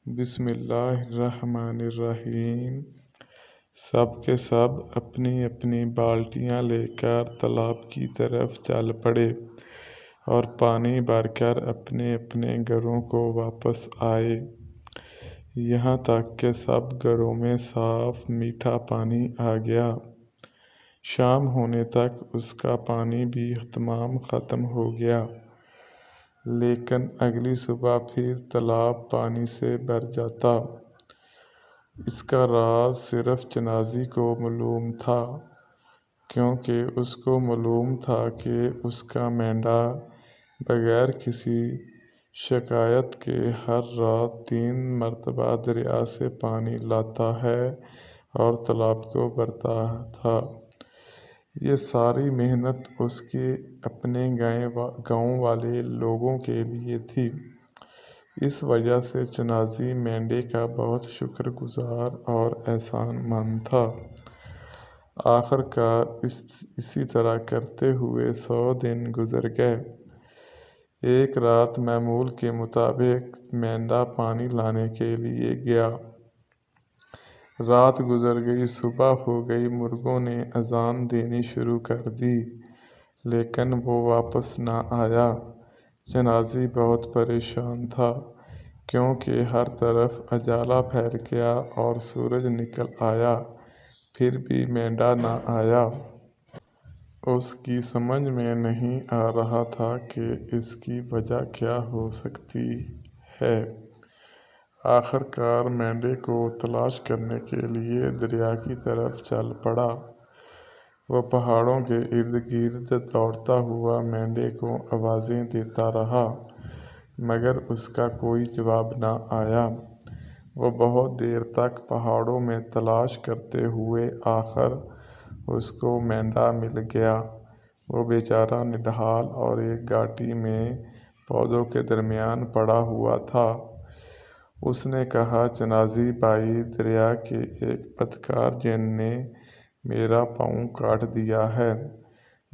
بسم اللہ الرحمن الرحیم۔ سب کے سب اپنی اپنی بالٹیاں لے کر تالاب کی طرف چل پڑے اور پانی بھر کر اپنے اپنے گھروں کو واپس آئے، یہاں تک کہ سب گھروں میں صاف میٹھا پانی آ گیا۔ شام ہونے تک اس کا پانی بھی تمام ختم ہو گیا، لیکن اگلی صبح پھر تالاب پانی سے بھر جاتا۔ اس کا راز صرف چنازی کو معلوم تھا، کیونکہ اس کو معلوم تھا کہ اس کا مینڈا بغیر کسی شکایت کے ہر رات 3 مرتبہ دریا سے پانی لاتا ہے اور تالاب کو بھرتا تھا۔ یہ ساری محنت اس کے اپنے گاؤں والے لوگوں کے لیے تھی۔ اس وجہ سے چنازی مینڈے کا بہت شکر گزار اور احسان مند تھا۔ آخر کار اسی طرح کرتے ہوئے 100 دن گزر گئے۔ ایک رات معمول کے مطابق مینڈا پانی لانے کے لیے گیا۔ رات گزر گئی، صبح ہو گئی، مرغوں نے اذان دینی شروع کر دی، لیکن وہ واپس نہ آیا۔ چنازی بہت پریشان تھا، کیونکہ ہر طرف اجالا پھیل گیا اور سورج نکل آیا، پھر بھی مینڈا نہ آیا۔ اس کی سمجھ میں نہیں آ رہا تھا کہ اس کی وجہ کیا ہو سکتی ہے۔ آخر کار مینڈے کو تلاش کرنے کے لیے دریا کی طرف چل پڑا۔ وہ پہاڑوں کے ارد گرد دوڑتا ہوا مینڈے کو آوازیں دیتا رہا، مگر اس کا کوئی جواب نہ آیا۔ وہ بہت دیر تک پہاڑوں میں تلاش کرتے ہوئے آخر اس کو مینڈا مل گیا۔ وہ بیچارہ نڈھال اور ایک گھاٹی میں پودوں کے درمیان پڑا ہوا تھا۔ اس نے کہا، چنازی بھائی، دریا کے ایک بدکار جن نے میرا پاؤں کاٹ دیا ہے،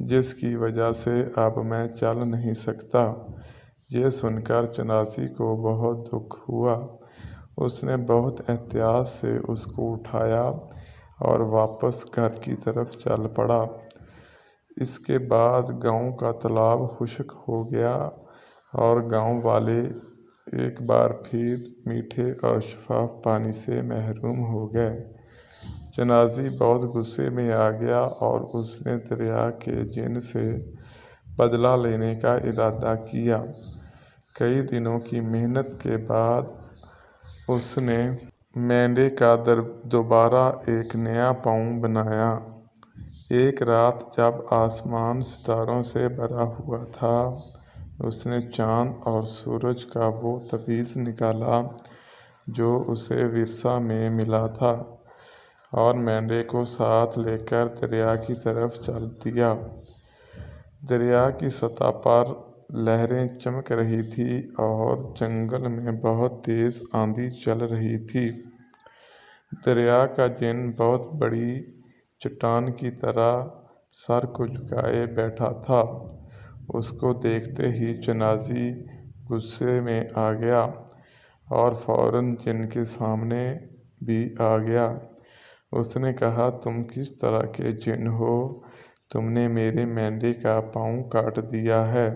جس کی وجہ سے اب میں چل نہیں سکتا۔ یہ سن کر چنازی کو بہت دکھ ہوا۔ اس نے بہت احتیاط سے اس کو اٹھایا اور واپس گھر کی طرف چل پڑا۔ اس کے بعد گاؤں کا تالاب خشک ہو گیا اور گاؤں والے ایک بار پھر میٹھے اور شفاف پانی سے محروم ہو گئے۔ چنازی بہت غصے میں آ گیا اور اس نے دریا کے جن سے بدلہ لینے کا ارادہ کیا۔ کئی دنوں کی محنت کے بعد اس نے مینڈے کا دوبارہ ایک نیا پاؤں بنایا۔ ایک رات جب آسمان ستاروں سے بھرا ہوا تھا، اس نے چاند اور سورج کا وہ تعویذ نکالا جو اسے ورثہ میں ملا تھا، اور مینڈے کو ساتھ لے کر دریا کی طرف چل دیا۔ دریا کی سطح پر لہریں چمک رہی تھیں اور جنگل میں بہت تیز آندھی چل رہی تھی۔ دریا کا جن بہت بڑی چٹان کی طرح سر کو جھکائے بیٹھا تھا۔ اس کو دیکھتے ہی چنازی غصے میں آ گیا اور فوراً جن کے سامنے بھی آ گیا۔ اس نے کہا، تم کس طرح کے جن ہو؟ تم نے میرے مینڈے کا پاؤں کاٹ دیا ہے،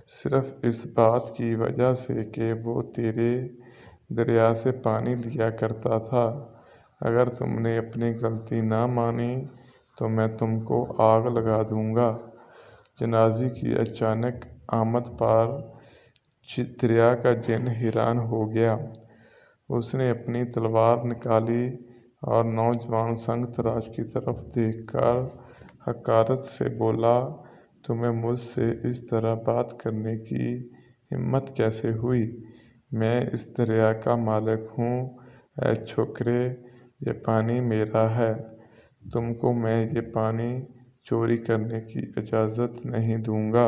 صرف اس بات کی وجہ سے کہ وہ تیرے دریا سے پانی لیا کرتا تھا۔ اگر تم نے اپنی غلطی نہ مانی تو میں تم کو آگ لگا دوں گا۔ چنازی کی اچانک آمد پر دریا کا جن حیران ہو گیا۔ اس نے اپنی تلوار نکالی اور نوجوان سنگ تراش کی طرف دیکھ کر حقارت سے بولا، تمہیں مجھ سے اس طرح بات کرنے کی ہمت کیسے ہوئی؟ میں اس دریا کا مالک ہوں، اے چھوکرے، یہ پانی میرا ہے، تم کو میں یہ پانی چوری کرنے کی اجازت نہیں دوں گا۔